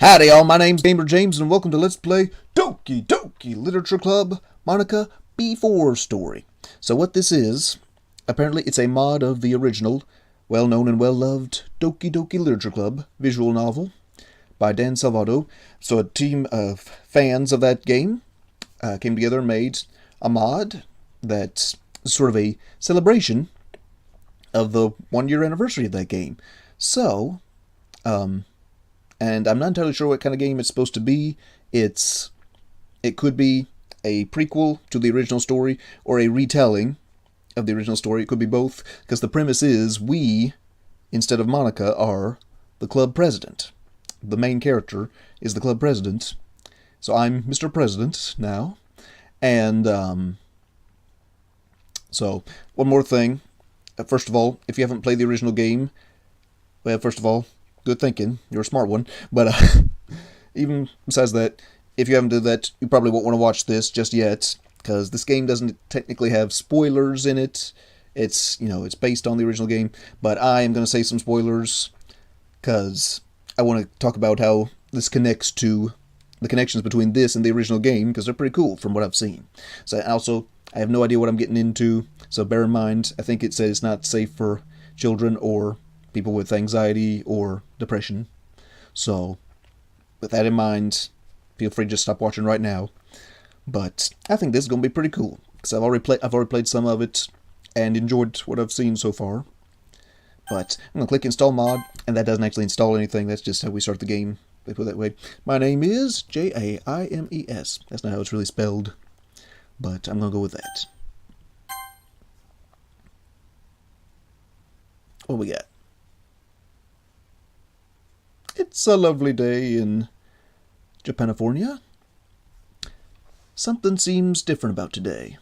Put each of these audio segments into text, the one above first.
Howdy y'all, my name's Gamer James and welcome to Let's Play Doki Literature Club Monika B4 story. So what this is, apparently it's a mod of the original, well-known and well-loved Doki Literature Club visual novel by Dan Salvato. So a team of fans of that game came together and made a mod that's sort of a celebration of the 1-year anniversary of that game. So, and I'm not entirely sure what kind of game it's supposed to be. It could be a prequel to the original story or a retelling of the original story. It could be both, because the premise is we, instead of Monika, are the club president. The main character is the club president. So I'm Mr. President now. And so one more thing. First of all, if you haven't played the original game, well, first of all, good thinking. You're a smart one. But even besides that, if you haven't done that, you probably won't want to watch this just yet, because this game doesn't technically have spoilers in it. It's, it's based on the original game, but I am going to say some spoilers, because I want to talk about how this connects to the connections between this and the original game, because they're pretty cool from what I've seen. So also, I have no idea what I'm getting into, so bear in mind, I think it says it's not safe for children or people with anxiety or depression. So, with that in mind, feel free to just stop watching right now. But I think this is going to be pretty cool, because I've already played some of it and enjoyed what I've seen so far. But I'm going to click install mod, and that doesn't actually install anything. That's just how we start the game. They put it that way. My name is James. That's not how it's really spelled, but I'm going to go with that. What we got? It's a lovely day in Japanifornia. Something seems different about today.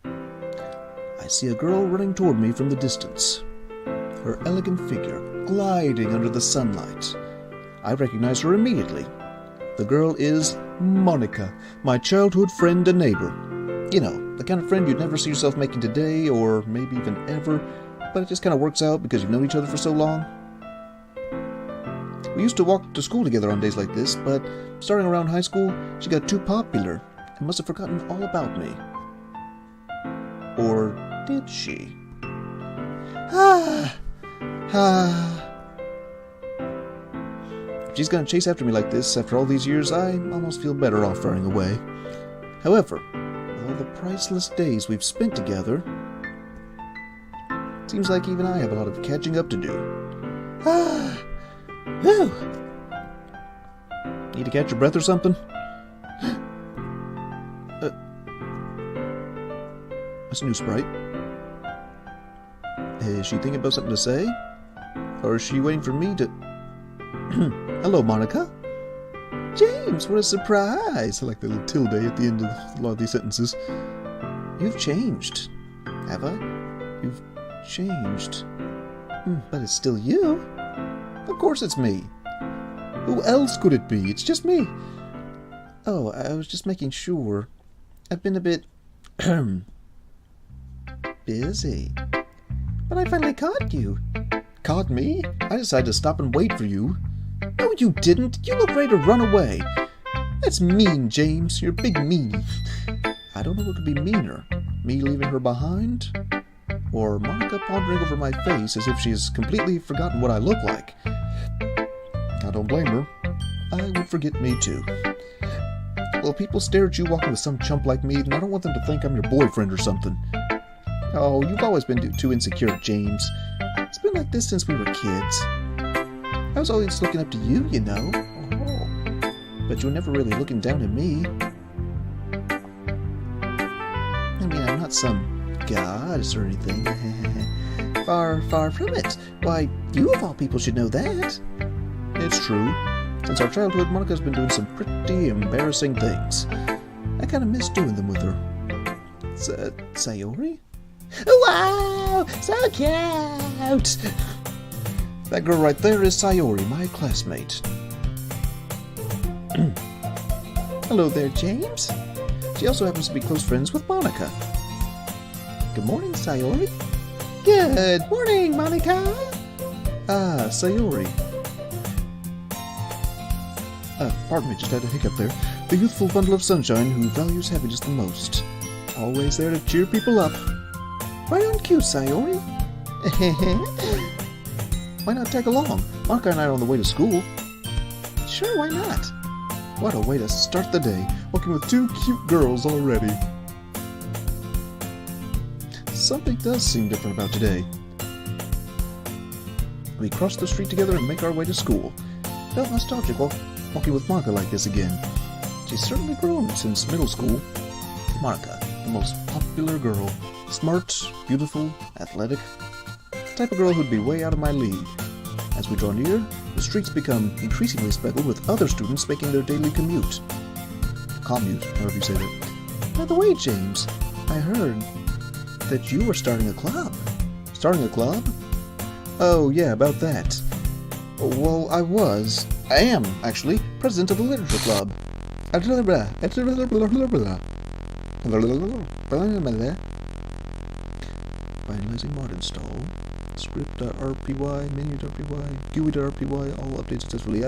I see a girl running toward me from the distance, her elegant figure gliding under the sunlight. I recognize her immediately. The girl is Monika, my childhood friend and neighbor. You know, the kind of friend you'd never see yourself making today, or maybe even ever, but it just kind of works out because you've known each other for so long. We used to walk to school together on days like this, but starting around high school, she got too popular and must have forgotten all about me. Or did she? If she's gonna chase after me like this after all these years, I almost feel better off running away. However, with all the priceless days we've spent together, it seems like even I have a lot of catching up to do. Whew. Need to catch your breath or something? That's a new sprite. Is she thinking about something to say? Or is she waiting for me to... Hello, Monika? James, what a surprise! I like the little tilde at the end of a lot of these sentences. You've changed. Have I? You've changed. But it's still you. Of course it's me. Who else could it be? It's just me. Oh, I was just making sure. I've been a bit... busy. But I finally caught you. Caught me? I decided to stop and wait for you. No, you didn't. You look ready to run away. That's mean, James. You're a big meanie. I don't know what could be meaner. Me leaving her behind? Or Monika pondering over my face as if she's completely forgotten what I look like. I don't blame her. I would forget me too. Well, if people stare at you walking with some chump like me, then I don't want them to think I'm your boyfriend or something. Oh, you've always been too insecure, James. It's been like this since we were kids. I was always looking up to you, you know. Oh, but you were never really looking down at me. I mean, I'm not some goddess or anything. Far from it. Why, you of all people should know that. It's true. Since our childhood, Monika's been doing some pretty embarrassing things. I kind of miss doing them with her. Sayori? Wow! So cute! That girl right there is Sayori, my classmate. Hello there, James. She also happens to be close friends with Monika. Good morning, Sayori. Good morning, Monika. Ah, Sayori. Pardon me, just had a hiccup there. The youthful bundle of sunshine who values happiness the most. Always there to cheer people up. Right on cue, Sayori. Why not tag along? Monika and I are on the way to school. Sure, why not? What a way to start the day, walking with two cute girls already. Something does seem different about today. We cross the street together and make our way to school. Felt nostalgic walking with Monika like this again. She's certainly grown since middle school. Monika, the most popular girl. Smart, beautiful, athletic. The type of girl who'd be way out of my league. As we draw near, the streets become increasingly speckled with other students making their daily commute. Commute, however you say that. By the way, James, I heard that you were starting a club. Starting a club? Oh, yeah, about that. Well, I am, actually, president of the literature club. Finalizing mod install. Script.rpy, menu.rpy, GUI.rpy, all updates successfully.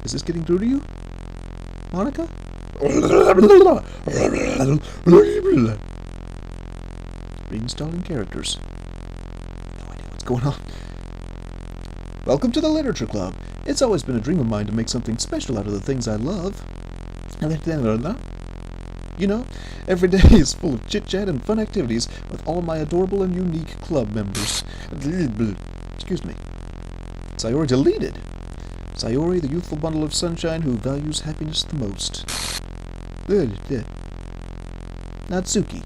Is this getting through to you, Monika? Reinstalling characters. No idea what's going on. Welcome to the Literature Club. It's always been a dream of mine to make something special out of the things I love. You know, every day is full of chit-chat and fun activities with all my adorable and unique club members. Excuse me. Sayori deleted. Sayori, the youthful bundle of sunshine who values happiness the most. Natsuki,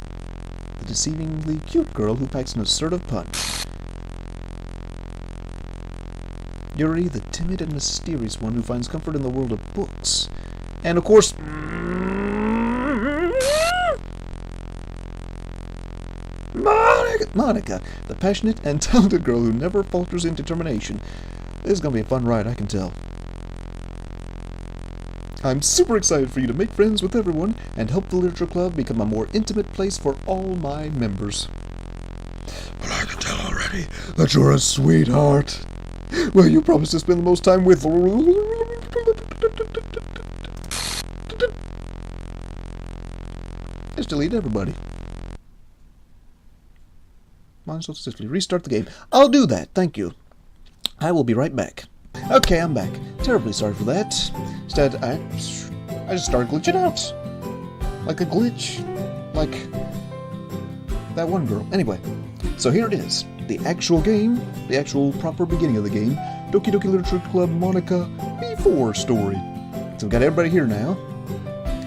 the deceivingly cute girl who packs an assertive punch. Yuri, the timid and mysterious one who finds comfort in the world of books. And of course, Monika, the passionate and talented girl who never falters in determination. This is going to be a fun ride, I can tell. I'm super excited for you to make friends with everyone and help the Literature Club become a more intimate place for all my members. But I can tell already that you're a sweetheart. Well, you promised to spend the most time with... Just delete everybody. Might as well simply restart the game. I'll do that, thank you. I will be right back. Okay, I'm back. Terribly sorry for that. Instead, I just started glitching out. Like a glitch. Like that one girl. Anyway, so here it is. The actual game, the actual proper beginning of the game, Doki Doki Literature Club Monika B4 story. So we've got everybody here now,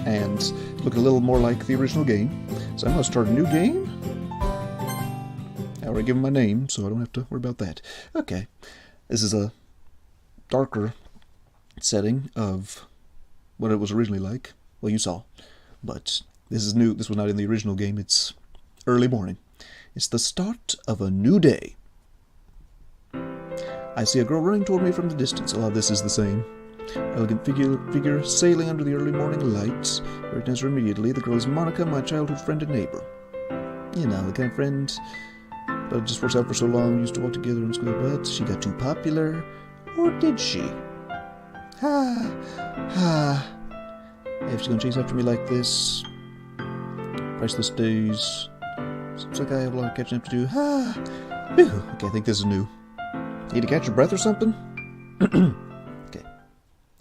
and it's looking a little more like the original game. So I'm going to start a new game. I already given my name, so I don't have to worry about that. Okay, this is a darker setting of what it was originally like. Well, you saw, but this is new. This was not in the original game. It's early morning. It's the start of a new day. I see a girl running toward me from the distance. A lot of this is the same. Elegant figure sailing under the early morning light. Recognize her immediately. The girl is Monika, my childhood friend and neighbor. You know, the kind of friend, but it just works out for so long. We used to walk together in school, but she got too popular. Or did she? If she's gonna chase after me like this, priceless days. Seems like I have a lot of catching up to do. Okay, I think this is new. Need to catch your breath or something? Okay.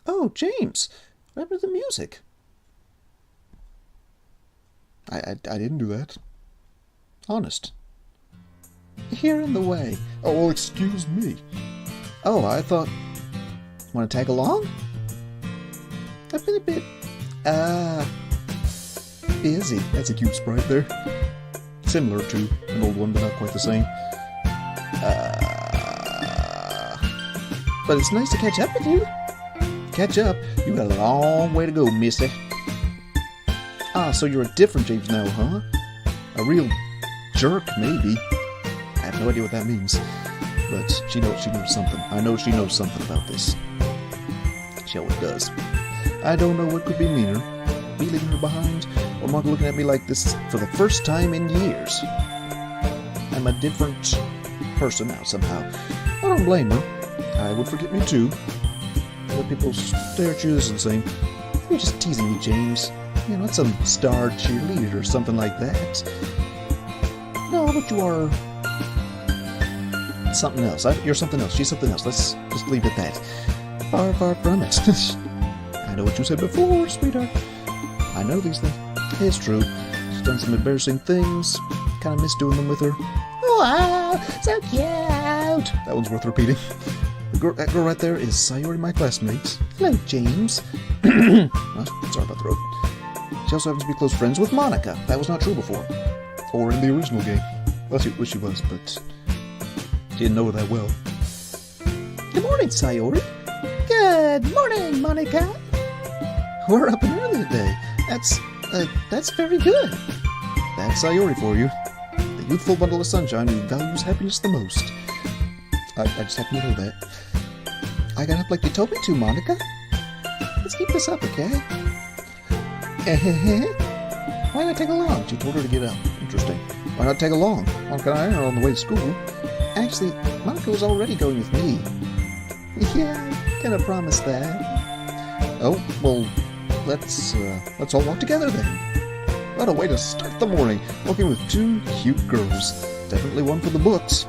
Oh, James! What happened to the music? I didn't do that. Honest. Here in the way. Oh, well, excuse me. Oh, I thought... Want to tag along? I've been a bit... busy. That's a cute sprite there. Similar to an old one, but not quite the same. But it's nice to catch up with you. Catch up? You got a long way to go, missy. Ah, so you're a different James now, huh? A real jerk, maybe. I have no idea what that means. But she knows something. I know she knows something about this. She always does. I don't know what could be meaner. Me leaving her behind, or Monika looking at me like this for the first time in years. I'm a different person now somehow. I don't blame her. I would forget me too. Let people stare at you and say, "You're just teasing me, James. You're not some star cheerleader or something like that." No, but you are something else. You're something else. She's something else. Let's just leave it at that. Far, far from it. I know what you said before, sweetheart. I know these things. It's true. She's done some embarrassing things. Kind of miss doing them with her. Wow, so cute. That one's worth repeating. That girl right there is Sayori, my classmate. Hello, James. Oh, sorry about the road. She also happens to be close friends with Monika. That was not true before. Or in the original game. Well, she was, but didn't know her that well. Good morning, Sayori. Good morning, Monika. We're up and early today. That's very good. That's Sayori for you. The youthful bundle of sunshine who values happiness the most. I just happen to know that. I got up like you told me to, Monika. Let's keep this up, okay? Why not take along? She told her to get up. Interesting. Why not take along? Monika and I are on the way to school. Actually, Monika was already going with me. Yeah, I kind of promised that. Oh, well, let's all walk together then. What a way to start the morning, walking with two cute girls. Definitely one for the books.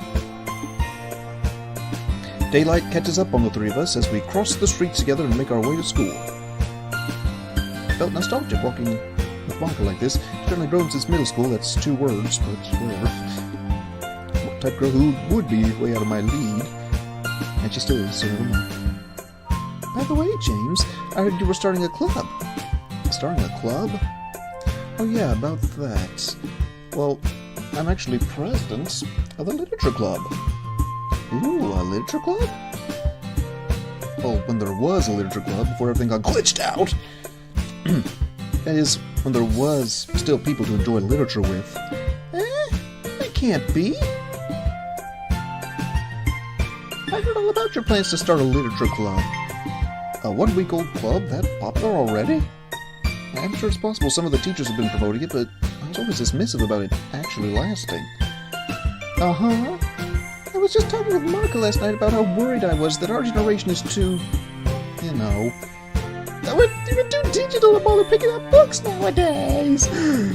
Daylight catches up on the three of us as we cross the streets together and make our way to school. Felt nostalgic walking with Monika like this. Certainly grown since middle school, that's 2 words, but whatever. Type girl who would be way out of my league. And she still is, so never mind. By the way, James, I heard you were starting a club. Starting a club? Oh yeah, about that. Well, I'm actually president of the literature club. Ooh, a literature club? Well, when there was a literature club, before everything got glitched out. That is, when there was still people to enjoy literature with. That can't be. I heard all about your plans to start a literature club. A 1-week-old club that popular already? I'm sure it's possible some of the teachers have been promoting it, but I was always dismissive about it actually lasting. Uh-huh. I was just talking with Monika last night about how worried I was that our generation is too, you know, we're too digital and all picking up books nowadays. Yeah,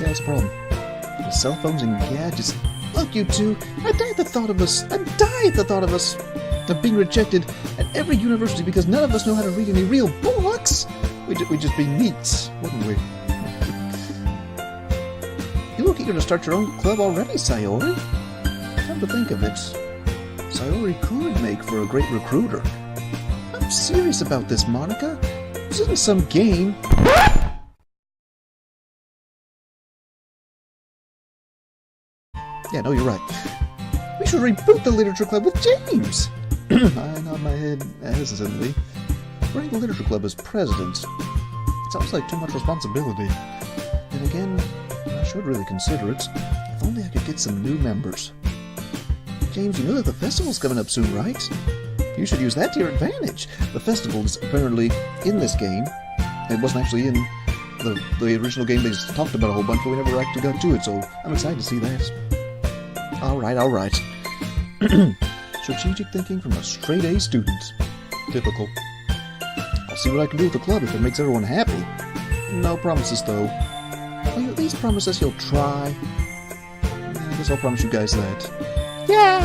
that's a problem. The cell phones and gadgets. Look, you two, I die at the thought of us of being rejected at every university because none of us know how to read any real books. We'd just be neats, wouldn't we? You look eager to start your own club already, Sayori. Come to think of it, Sayori could make for a great recruiter. I'm serious about this, Monika. This isn't some game. Yeah, no, you're right. We should reboot the literature club with James. I nod my head hesitantly. Running the literature club as president sounds like too much responsibility. And again, I should really consider it. If only I could get some new members. James, you know that the festival's coming up soon, right? You should use that to your advantage. The festival is apparently in this game. It wasn't actually in the original game. They just talked about a whole bunch, but we never actually got to it, so I'm excited to see that. Alright. Strategic thinking from a straight-A student. Typical. I'll see what I can do with the club if it makes everyone happy. No promises, though. Will you at least promise us you'll try? I guess I'll promise you guys that. Yay!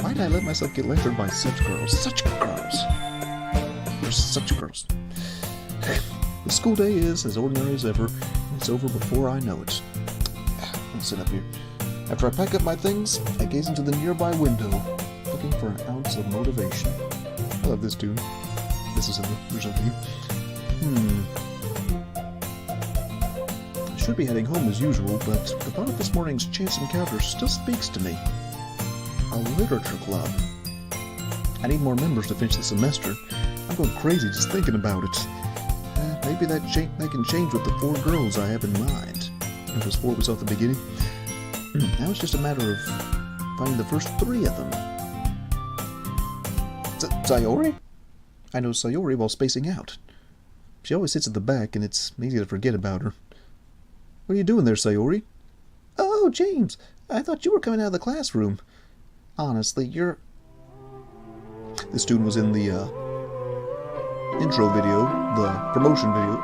Why'd I let myself get lectured by such girls? Such girls. They're such girls. The school day is as ordinary as ever. It's over before I know it. I'll sit up here. After I pack up my things, I gaze into the nearby window, looking for an ounce of motivation. I love this tune. This is in the original theme. I should be heading home as usual, but the thought of this morning's chance encounter still speaks to me. A literature club. I need more members to finish the semester. I'm going crazy just thinking about it. Maybe that can change with the 4 girls I have in mind. It was 4 was off the beginning. Now it's just a matter of finding the first 3 of them. Sayori? I know Sayori while spacing out. She always sits at the back, and it's easy to forget about her. What are you doing there, Sayori? Oh, James, I thought you were coming out of the classroom. Honestly, you're... This student was in the intro video, the promotion video,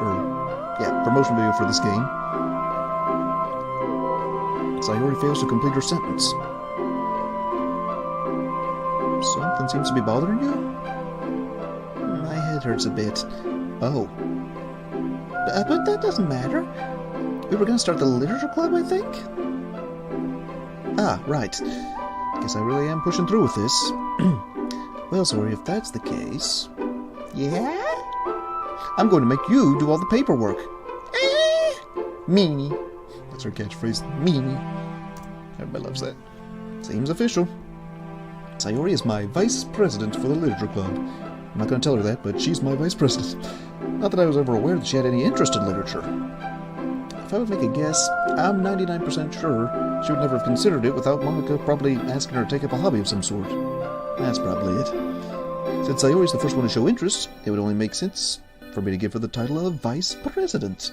promotion video for this game. Sayori fails to complete her sentence. Something seems to be bothering you? My head hurts a bit. Oh. But that doesn't matter. We were going to start the literature club, I think? Ah, right. Guess I really am pushing through with this. Well, sorry, if that's the case... Yeah? I'm going to make you do all the paperwork. Meanie. That's her catchphrase. Meanie. Everybody loves that. Seems official. Sayori is my vice president for the literature club. I'm not going to tell her that, but she's my vice president. Not that I was ever aware that she had any interest in literature. If I would make a guess, I'm 99% sure she would never have considered it without Monika probably asking her to take up a hobby of some sort. That's probably it. Since Sayori's the first one to show interest, it would only make sense for me to give her the title of vice president.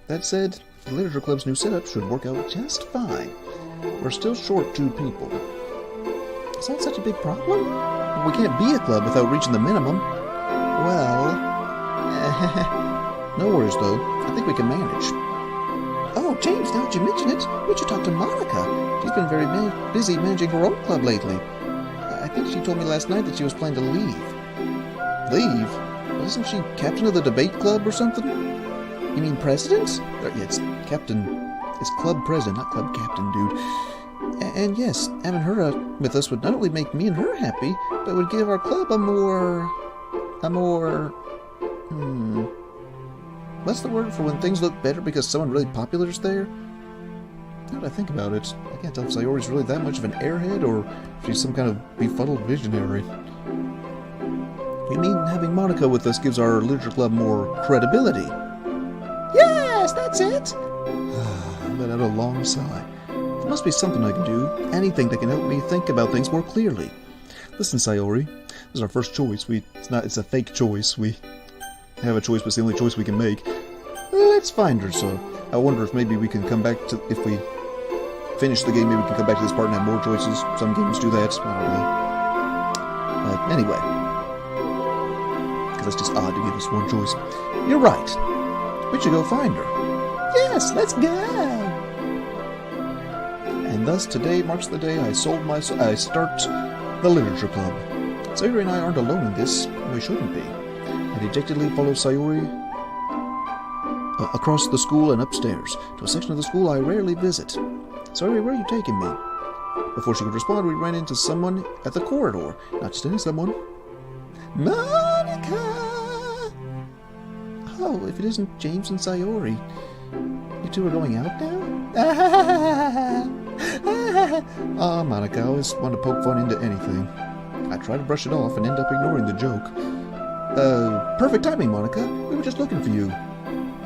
That said, the literature club's new setup should work out just fine. We're still short 2 people. Is that such a big problem? We can't be a club without reaching the minimum. Well... no worries, though. I think we can manage. Oh, James, now that you mention it, we should talk to Monika. She's been very busy managing her own club lately. I think she told me last night that she was planning to leave. Leave? Wasn't she captain of the debate club or something? You mean president? Yeah, it's captain... It's club president, not club captain, dude. And yes, having her with us would not only make me and her happy, but would give our club a more... What's the word for when things look better because someone really popular is there? Now that I think about it, I can't tell if Sayori's really that much of an airhead or if she's some kind of befuddled visionary. You mean having Monika with us gives our literature club more credibility? Yes, that's it! I let out a long sigh. There must be something I can do, anything that can help me think about things more clearly. Listen, Sayori, this is our first choice. It's a fake choice. We have a choice, but it's the only choice we can make. Let's find her, so I wonder if maybe we can come back to, if we finish the game, maybe we can come back to this part and have more choices. Some games do that, I don't know. But anyway, because it's just odd to give us one choice. You're right. We should go find her. Yes, let's go! And thus today marks the day I start the literature club. Sayori and I aren't alone in this, and we shouldn't be. I dejectedly follow Sayori across the school and upstairs to a section of the school I rarely visit. Sayori, where are you taking me? Before she could respond, we ran into someone at the corridor. Not just any someone. Monika! Oh, if it isn't James and Sayori. You two are going out now? Oh, Monika, I always want to poke fun into anything. I try to brush it off and end up ignoring the joke. Perfect timing, Monika. We were just looking for you.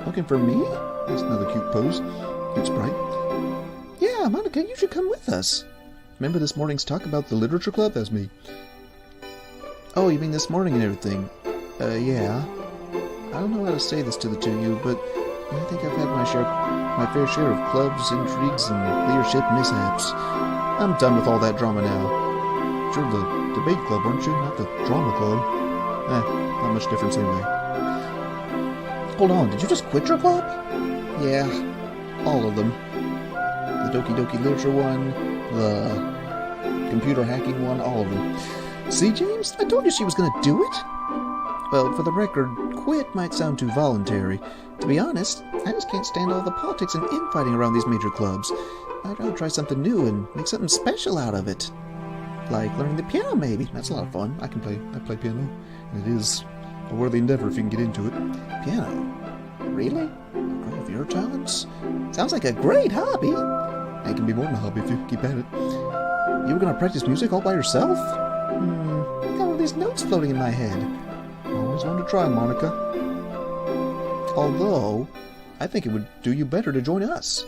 Looking for me? That's another cute pose. Cute sprite. Yeah, Monika, you should come with us. Remember this morning's talk about the literature club? That's me. Oh, you mean this morning and everything? Yeah. I don't know how to say this to the two of you, but I think I've had my fair share of clubs, intrigues, and leadership mishaps. I'm done with all that drama now. You're the debate club, aren't you? Not the drama club. Not much difference anyway. Hold on, did you just quit your club? Yeah, all of them. The Doki Doki Literature one, the computer hacking one, all of them. See, James? I told you she was going to do it. Well, for the record, quit might sound too voluntary. To be honest, I just can't stand all the politics and infighting around these major clubs. I'd rather try something new and make something special out of it. Like learning the piano, maybe. That's a lot of fun. I play piano, and it is a worthy endeavor if you can get into it. Piano? Really? All of your talents? Sounds like a great hobby. It can be more than a hobby if you keep at it. You were going to practice music all by yourself? I got all these notes floating in my head. Always wanted to try, Monika. Although, I think it would do you better to join us.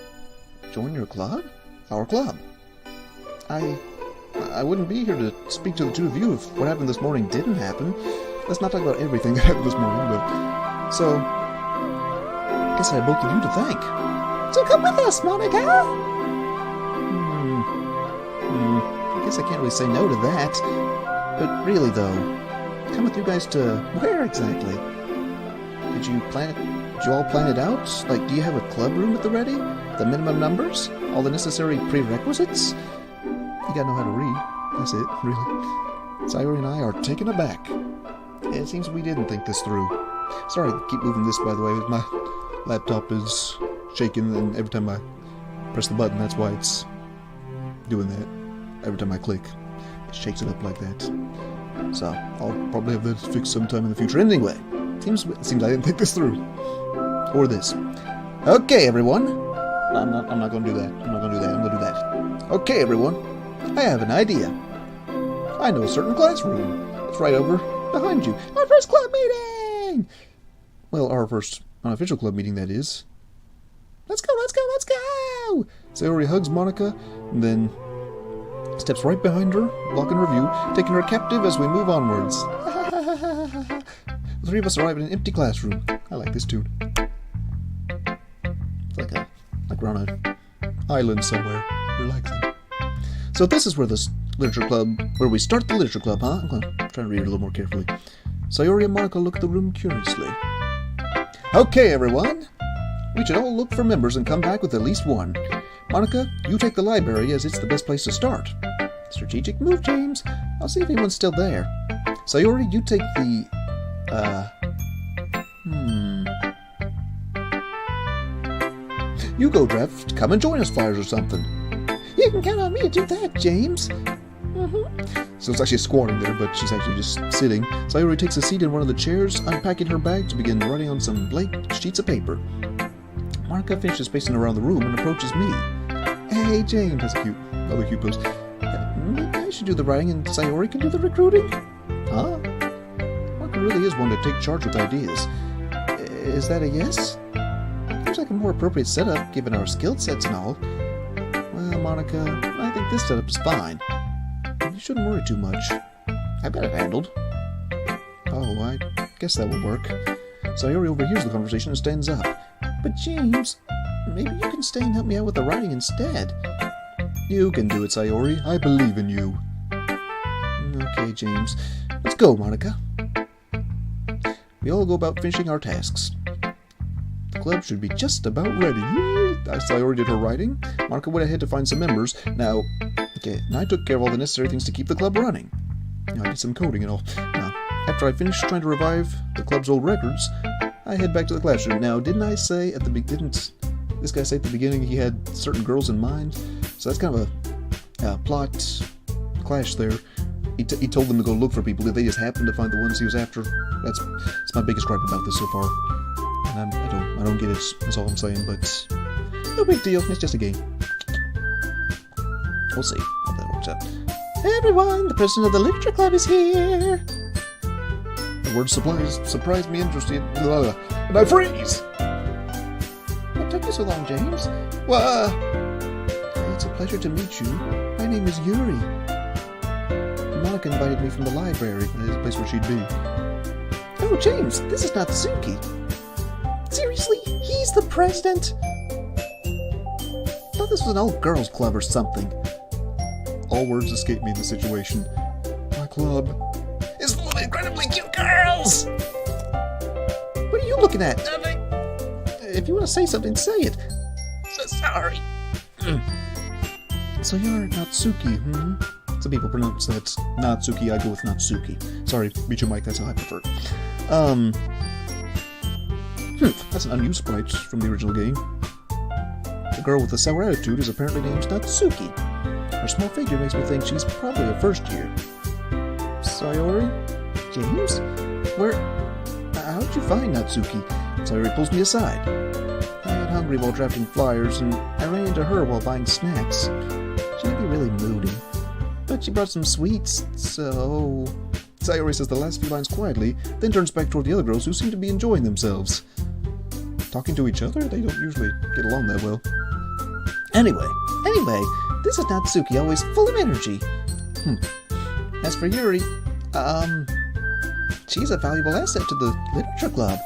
Join your club? Our club. I wouldn't be here to speak to the two of you if what happened this morning didn't happen. Let's not talk about everything that happened this morning, but... So, Guess I have both of you to thank. So come with us, Monika. I guess I can't really say no to that. But really, though, come with you guys to where exactly? Did you all plan it out? Like, do you have a club room at the ready? The minimum numbers? All the necessary prerequisites? You gotta know how to read. That's it, really. Sayori and I are taken aback. It seems we didn't think this through. Sorry, keep moving this, by the way. My laptop is shaking, and every time I press the button, that's why it's doing that. Every time I click, it shakes it up like that. So, I'll probably have that fixed sometime in the future. Anyway, seems I didn't think this through. Or this. Okay, everyone. I'm not going to do that. I'm not going to do that. I'm going to do that. Okay, everyone. I have an idea. I know a certain classroom. It's right over behind you. Our first club meeting! Well, our first unofficial club meeting, that is. Let's go, let's go, let's go! Sayori hugs Monika, and then steps right behind her, blocking her view, taking her captive as we move onwards. The three of us arrive in an empty classroom. I like this tune. It's like we're on an island somewhere, relaxing. So this is where where we start the literature club, huh? I'm trying to read it a little more carefully. Sayori and Monika look at the room curiously. Okay, everyone. We should all look for members and come back with at least one. Monika, you take the library as it's the best place to start. Strategic move, James. I'll see if anyone's still there. Sayori, you take the... You go, Draft. Come and join us, Flyers, or something. You can count on me to do that, James. So it's actually squatting there, but she's actually just sitting. Sayori takes a seat in one of the chairs, unpacking her bag to begin writing on some blank sheets of paper. Monika finishes pacing around the room and approaches me. Hey, James. That's another cute pose. Maybe I should do the writing and Sayori can do the recruiting? Huh? Monika really is one to take charge with ideas. Is that a yes? Seems like a more appropriate setup, given our skill sets and all. Well, Monika, I think this setup is fine. You shouldn't worry too much. I've got it handled. Oh, I guess that will work. Sayori overhears the conversation and stands up. But James, maybe you can stay and help me out with the writing instead. You can do it, Sayori. I believe in you. Okay, James. Let's go, Monika. We all go about finishing our tasks. The club should be just about ready. Yay! Sayori did her writing. Monika went ahead to find some members. Now I took care of all the necessary things to keep the club running. I did some coding and all. Now, after I finished trying to revive the club's old records, I head back to the classroom. Now, didn't I say at the beginning, didn't this guy say at the beginning he had certain girls in mind? So that's kind of a plot clash there. He told them to go look for people. Did they just happen to find the ones he was after? That's my biggest gripe about this so far. And I don't get it. That's all I'm saying. But no big deal. It's just a game. We'll see how that works out. Hey everyone, the president of the literature club is here. The word surprised me, interested, and I freeze. What took you so long, James? Well, it's a pleasure to meet you. My name is Yuri. Monika invited me from the library. That is the place where she'd be. Oh, James, this is Natsuki. Seriously, he's the president? I thought this was an all-girls club or something. All words escape me in the situation. My club is full of incredibly cute girls! What are you looking at? Nothing. If you want to say something, say it. So sorry. So you're Natsuki, Some people pronounce that Natsuki. I go with Natsuki. Sorry, beat your mic, that's how I prefer it. That's an unused sprite from the original game. The girl with the sour attitude is apparently named Natsuki. Her small figure makes me think she's probably a first year. Sayori? James? How'd you find Natsuki? Sayori pulls me aside. I got hungry while drafting flyers, and I ran into her while buying snacks. She may be really moody, but she brought some sweets, so... Sayori says the last few lines quietly, then turns back toward the other girls who seem to be enjoying themselves. Talking to each other? They don't usually get along that well. Anyway, this is Natsuki, always full of energy. As for Yuri, she's a valuable asset to the literature club.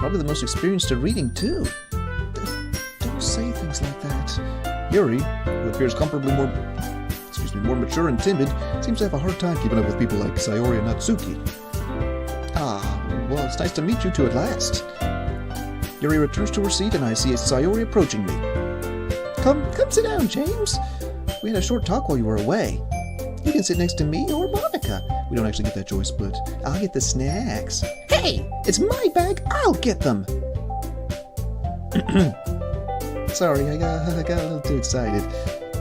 Probably the most experienced at reading, too. Don't say things like that. Yuri, who appears comparably more mature and timid, seems to have a hard time keeping up with people like Sayori and Natsuki. Ah, well, it's nice to meet you two at last. Yuri returns to her seat, and I see Sayori approaching me. Come sit down, James. We had a short talk while you were away. You can sit next to me or Monika. We don't actually get that choice, but I'll get the snacks. Hey, it's my bag. I'll get them. Sorry, I got a little too excited.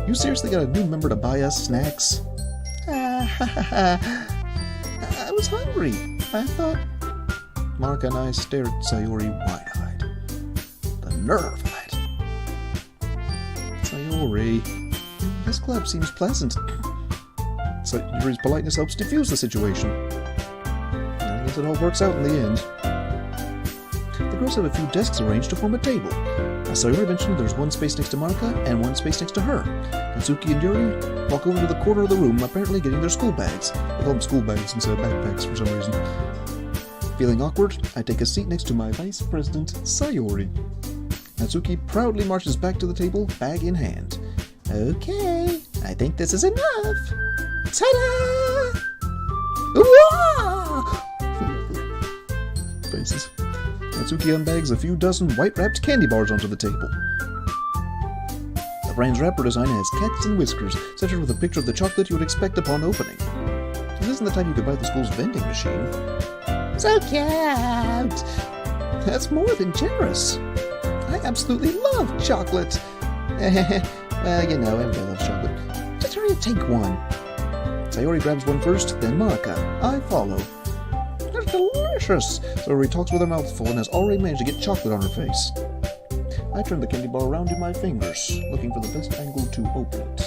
You seriously got a new member to buy us snacks? I was hungry. I thought... Monika and I stared at Sayori wide-eyed. The nerve of it. Sayori, this club seems pleasant. Yuri's politeness helps diffuse the situation. I guess it all works out in the end. The girls have a few desks arranged to form a table. As Sayori mentioned, there's one space next to Monika and one space next to her. Natsuki and Yuri walk over to the corner of the room, apparently getting their school bags. They call them school bags instead of backpacks for some reason. Feeling awkward, I take a seat next to my vice president, Sayori. Natsuki proudly marches back to the table, bag in hand. Okay, I think this is enough. Ta-da! Wah! Faces. Natsuki unbags a few dozen white-wrapped candy bars onto the table. The brand's wrapper design has cats and whiskers, centered with a picture of the chocolate you would expect upon opening. This isn't the type you could buy at the school's vending machine. So cute! That's more than generous. I absolutely love chocolate. Well, you know, everybody loves chocolate. Just hurry and take one. Sayori grabs one first, then Monika. I follow. They're delicious. Sayori talks with her mouth full and has already managed to get chocolate on her face. I turn the candy bar around in my fingers, looking for the best angle to open it.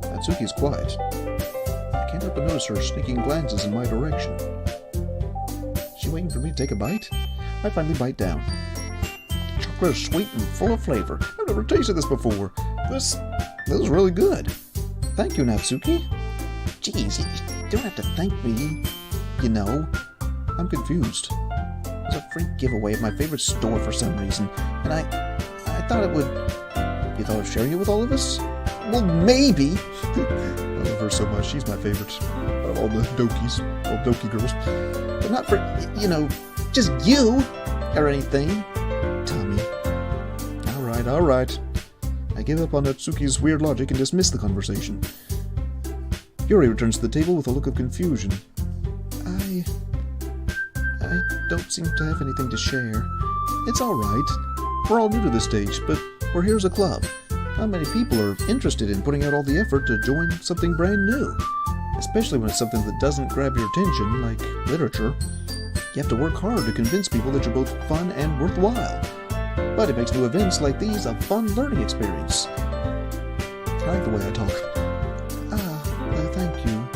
Natsuki's quiet. I can't help but notice her sneaking glances in my direction. Is she waiting for me to take a bite? I finally bite down. Chocolate is sweet and full of flavor. I've never tasted this before. This is really good. Thank you, Natsuki. Geez, you don't have to thank me. You know. I'm confused. It was a free giveaway of my favorite store for some reason, and I thought it would... You thought of sharing it with all of us? Well, maybe. I love her so much. She's my favorite. Out of all the Dokis. All Doki girls. But not for, you know, just you or anything. Tommy. All right. I give up on Natsuki's weird logic and dismiss the conversation. Yuri returns to the table with a look of confusion. I don't seem to have anything to share. It's all right. We're all new to this stage, but we're here as a club. Not many people are interested in putting out all the effort to join something brand new, especially when it's something that doesn't grab your attention, like literature. You have to work hard to convince people that you're both fun and worthwhile. But it makes new events like these a fun learning experience. I like the way I talk. Thank you.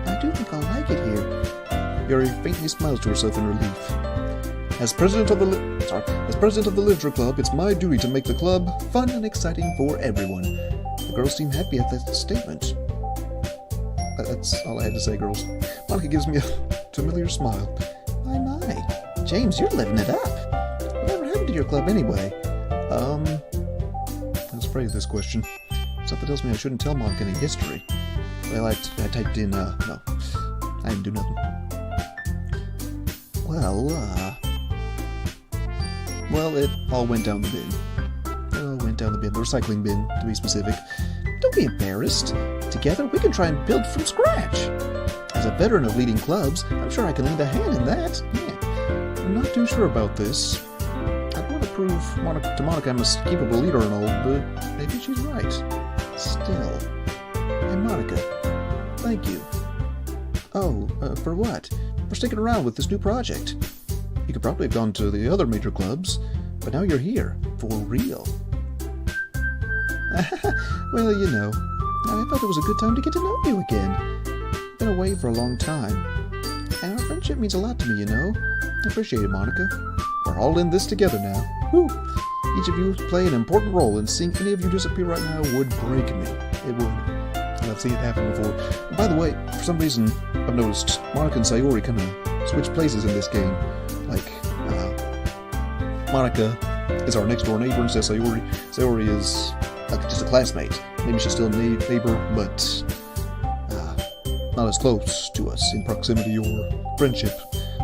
I do think I'll like it here. Yuri faintly smiles to herself in relief. As president of the literature club, it's my duty to make the club fun and exciting for everyone. The girls seem happy at that statement. That's all I had to say, girls. Monika gives me a familiar smile. My. James, you're living it up. Whatever happened to your club anyway? Let's phrase this question. Something tells me I shouldn't tell Monika any history. Well, I typed in, no. I didn't do nothing. Well, it all went down the bin. The recycling bin, to be specific. Don't be embarrassed. Together, we can try and build from scratch. As a veteran of leading clubs, I'm sure I can lend a hand in that. Yeah. I'm not too sure about this. I want to prove to Monika I'm a capable leader and all, but maybe she's right. Still. Hey, Monika, thank you. Oh, for what? For sticking around with this new project. You could probably have gone to the other major clubs, but now you're here, for real. Well, you know, I thought it was a good time to get to know you again. Been away for a long time, and our friendship means a lot to me, you know. I appreciate it, Monika. We're all in this together now. Woo! Each of you play an important role, and seeing any of you disappear right now would break me. It would. I've seen it happen before. And by the way, for some reason, I've noticed Monika and Sayori kind of switch places in this game. Like, Monika is our next door neighbor instead of Sayori. Sayori is just a classmate. Maybe she's still a neighbor, but not as close to us in proximity or friendship.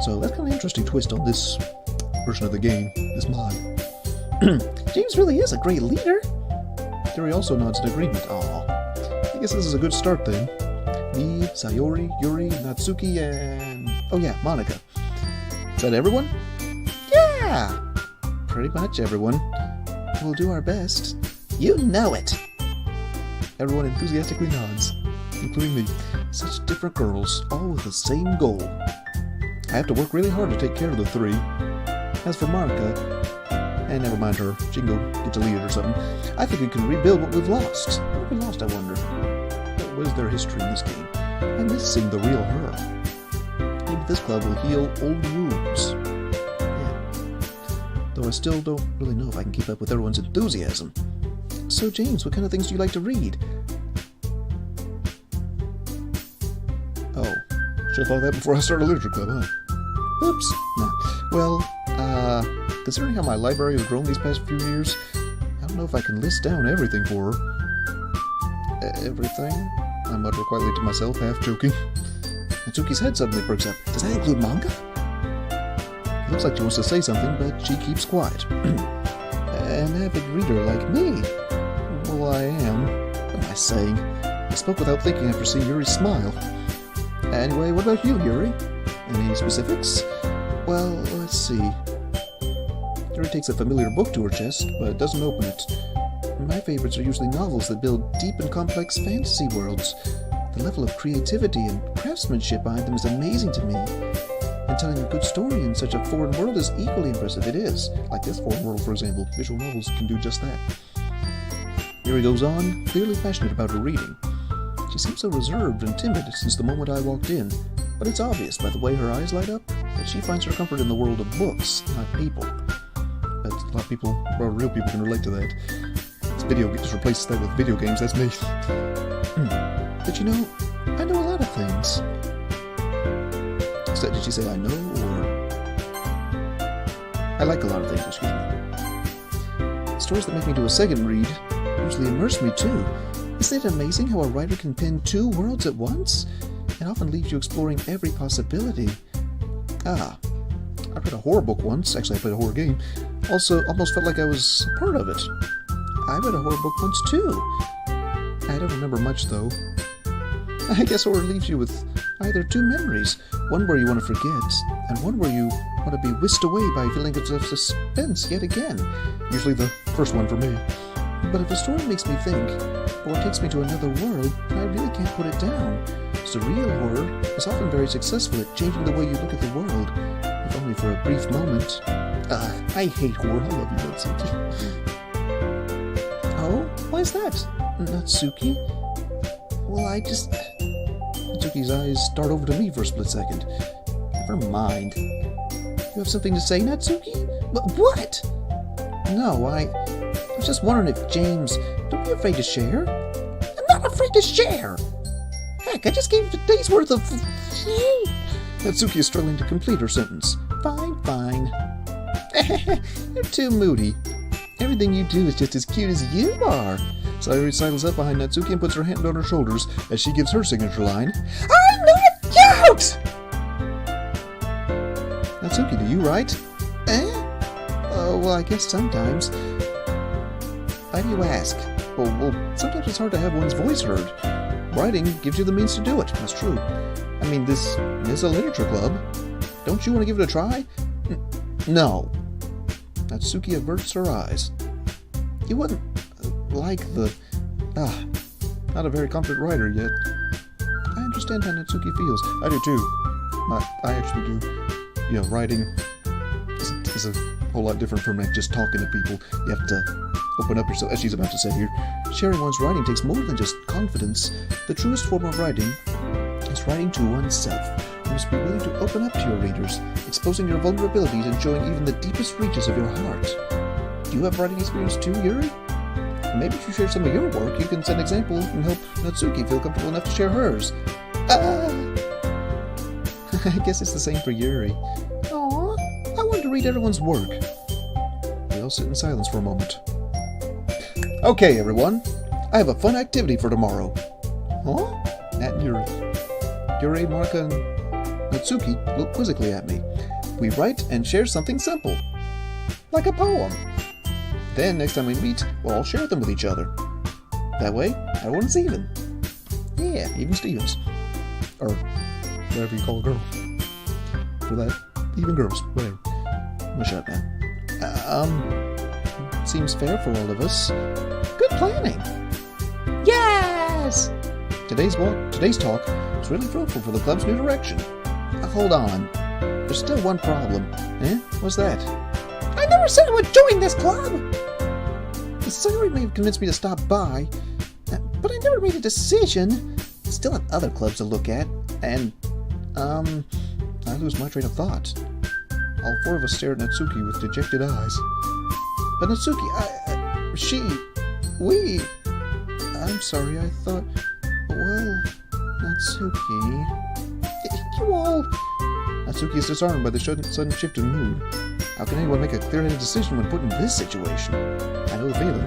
So that's kind of an interesting twist on this version of the game, this mod. James really is a great leader. Yuri also nods in agreement. Aw. I guess this is a good start then. Me, Sayori, Yuri, Natsuki, and... oh yeah, Monika. Is that everyone? Yeah! Pretty much everyone. We'll do our best. You know it! Everyone enthusiastically nods, including me. Such different girls, all with the same goal. I have to work really hard to take care of the three. As for Monika, never mind her. She can go get deleted or something. I think we can rebuild what we've lost. What have we lost, I wonder? What is their history in this game? I miss seeing the real her. Maybe this club will heal old wounds. Yeah. Though I still don't really know if I can keep up with everyone's enthusiasm. So, James, what kind of things do you like to read? Oh, should have thought of that before I started a literature club, huh? Oops. Nah. Well, considering how my library has grown these past few years, I don't know if I can list down everything for her. Everything? I mutter quietly to myself, half joking. Natsuki's head suddenly perks up. Does that include manga? It looks like she wants to say something, but she keeps quiet. An avid reader like me. Well, I am. What am I saying? I spoke without thinking after seeing Yuri's smile. Anyway, what about you, Yuri? Any specifics? Well, let's see. Yuri takes a familiar book to her chest, but doesn't open it. My favorites are usually novels that build deep and complex fantasy worlds. The level of creativity and craftsmanship behind them is amazing to me. And telling a good story in such a foreign world is equally impressive. It is. Like this foreign world, for example. Visual novels can do just that. Yuri goes on, clearly passionate about her reading. She seems so reserved and timid since the moment I walked in, but it's obvious by the way her eyes light up that she finds her comfort in the world of books, not people. But a lot of people, well, real people can relate to that. Just replaces that with video games, that's me. But you know, I know a lot of things. So, did she say I know, or... I like a lot of things, excuse me. Stories that make me do a second read usually immerse me too. Isn't it amazing how a writer can pen two worlds at once? It often leaves you exploring every possibility. I read a horror book once. Actually, I played a horror game. Also, almost felt like I was a part of it. I read a horror book once too. I don't remember much though. I guess horror leaves you with either two memories. One where you want to forget, and one where you want to be whisked away by feelings of suspense yet again. Usually the first one for me. But if a story makes me think, or takes me to another world, I really can't put it down. Surreal horror is often very successful at changing the way you look at the world, if only for a brief moment. I hate horror. I love you, Natsuki. Oh, why is that, Natsuki? Well, Natsuki's eyes start over to me for a split second. Never mind. You have something to say, Natsuki? What? No, I was just wondering if James... Don't be afraid to share. I'm not afraid to share! Heck, I just gave you a day's worth of... Natsuki is struggling to complete her sentence. Fine. You're too moody. Everything you do is just as cute as you are. Sayori sidles up behind Natsuki and puts her hand on her shoulders as she gives her signature line. I'm not cute! Natsuki, do you write? Well, I guess sometimes. Why do you ask? Well, sometimes it's hard to have one's voice heard. Writing gives you the means to do it. That's true. I mean, this is a literature club. Don't you want to give it a try? No. Natsuki averts her eyes. You wouldn't like the... not a very confident writer yet. I understand how Natsuki feels. I do too. I actually do. Writing is a whole lot different from just talking to people. You have to open up yourself, as she's about to say here. Sharing one's writing takes more than just confidence. The truest form of writing is writing to oneself. You must be willing to open up to your readers, exposing your vulnerabilities and showing even the deepest reaches of your heart. Do you have writing experience too, Yuri? Maybe if you share some of your work, you can set an example and help Natsuki feel comfortable enough to share hers. I guess it's the same for Yuri. Aw, I wanted to read everyone's work. all sit in silence for a moment. Okay, everyone. I have a fun activity for tomorrow. Huh? Nat and Yuri. Yuri, Monika, and Natsuki look quizzically at me. We write and share something simple. Like a poem. Then, next time we meet, we'll all share them with each other. That way, everyone's even. Yeah, even Stevens. Or whatever you call a girl. For that, even girls, whatever. I'm gonna shut up now. Seems fair for all of us. Good planning. Yes! Today's talk was really fruitful for the club's new direction. Hold on. There's still one problem. Eh? What's that? I never said I would join this club! The Sayori may have convinced me to stop by, but I never made a decision. I still have other clubs to look at, and, I lose my train of thought. All four of us stare at Natsuki with dejected eyes. But Natsuki, I'm sorry, I thought, well, Natsuki... You all... Natsuki is disarmed by the sudden shift in mood. How can anyone make a clear-headed decision when put in this situation? I know the feeling.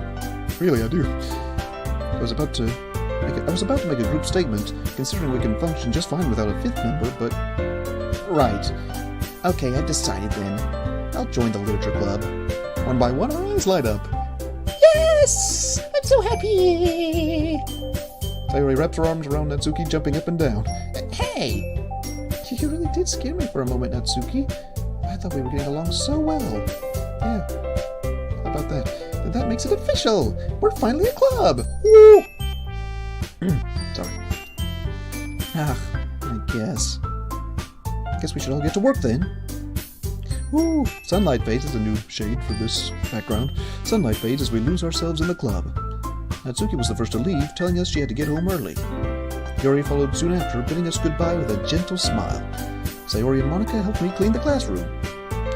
Really, I do. I was about to make a group statement, considering we can function just fine without a fifth member, but... Right. Okay, I've decided then. I'll join the literature club. One by one, our eyes light up. Yes! I'm so happy! Sayori wraps her arms around Natsuki, jumping up and down. Hey! You really did scare me for a moment, Natsuki. I thought we were getting along so well. Yeah. How about that? Then that makes it official! We're finally a club! Woo! Sorry. I guess. Guess we should all get to work then. Ooh, sunlight fades is a new shade for this background. Sunlight fades as we lose ourselves in the club. Natsuki was the first to leave, telling us she had to get home early. Yuri followed soon after, bidding us goodbye with a gentle smile. Sayori and Monika helped me clean the classroom.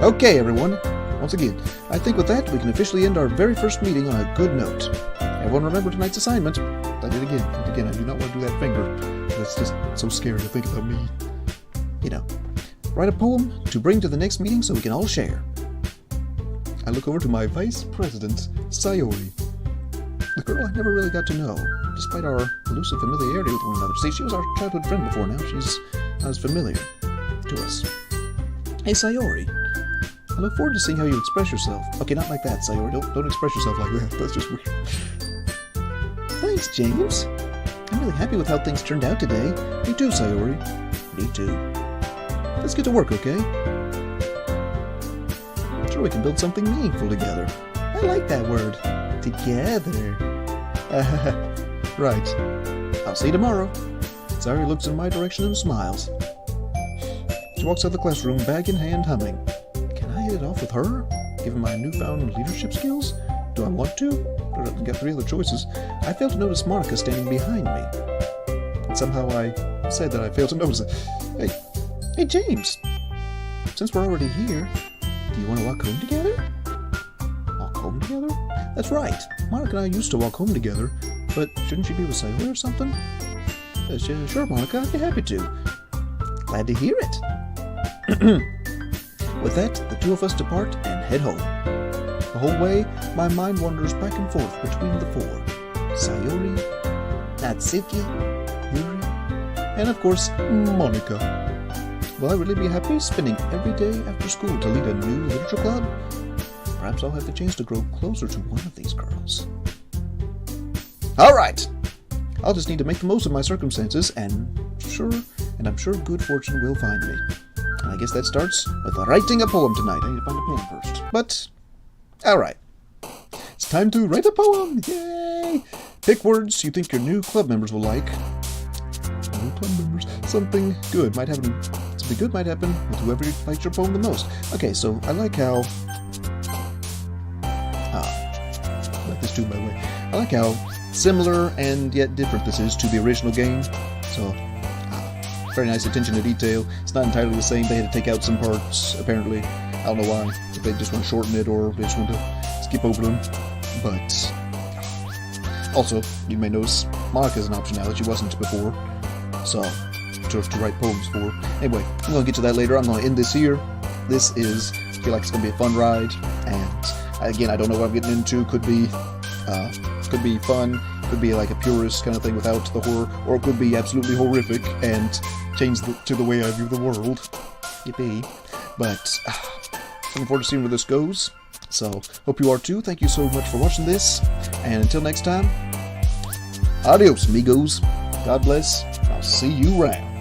Okay, everyone. Once again, I think with that we can officially end our very first meeting on a good note. Everyone remember tonight's assignment. I did again. And again, I do not want to do that finger. That's just so scary to think about me. You know. Write a poem to bring to the next meeting so we can all share. I look over to my vice president, Sayori. The girl I never really got to know, despite our elusive familiarity with one another. See, she was our childhood friend before, now she's not as familiar to us. Hey, Sayori. I look forward to seeing how you express yourself. Okay, not like that, Sayori. Don't express yourself like that. That's just weird. Thanks, James. I'm really happy with how things turned out today. Me too, Sayori. Me too. Let's get to work, okay? I'm sure we can build something meaningful together. I like that word. Together. Right. I'll see you tomorrow. Sayori looks in my direction and smiles. She walks out of the classroom, bag in hand, humming. Can I hit it off with her? Given my newfound leadership skills? Do I want to? I've got three other choices. I failed to notice Monika standing behind me. And somehow I said that I failed to notice it. Hey, James. Since we're already here, do you want to walk home together? Walk home together? That's right. Monika and I used to walk home together, but shouldn't she be with Sayori or something? Sure, Monika, I'd be happy to. Glad to hear it. With that, the two of us depart and head home. The whole way, my mind wanders back and forth between the four. Sayori, Natsuki, Yuri, and of course, Monika. Will I really be happy spending every day after school to lead a new literature club? Perhaps I'll have the chance to grow closer to one of these girls. Alright! I'll just need to make the most of my circumstances, and I'm sure good fortune will find me. And I guess that starts with writing a poem tonight. I need to find a poem first. But, alright. It's time to write a poem! Yay! Pick words you think your new club members will like. New club members. Something good might happen with whoever likes your poem the most. Okay, so I like how... I like this too, by the way. I like how similar and yet different this is to the original game. So, very nice attention to detail. It's not entirely the same. They had to take out some parts, apparently. I don't know why. If they just want to shorten it or they just want to skip over them. But, also, you may notice Monika is an option now that she wasn't before. So, to write poems for. Anyway, I'm going to get to that later. I'm going to end this here. I feel like it's going to be a fun ride, and Again, I don't know what I'm getting into. Could be fun. Could be like a purist kind of thing without the horror, or it could be absolutely horrific and change to the way I view the world. Yippee! But looking forward to seeing where this goes. So hope you are too. Thank you so much for watching this, and until next time, adios, amigos. God bless. I'll see you around.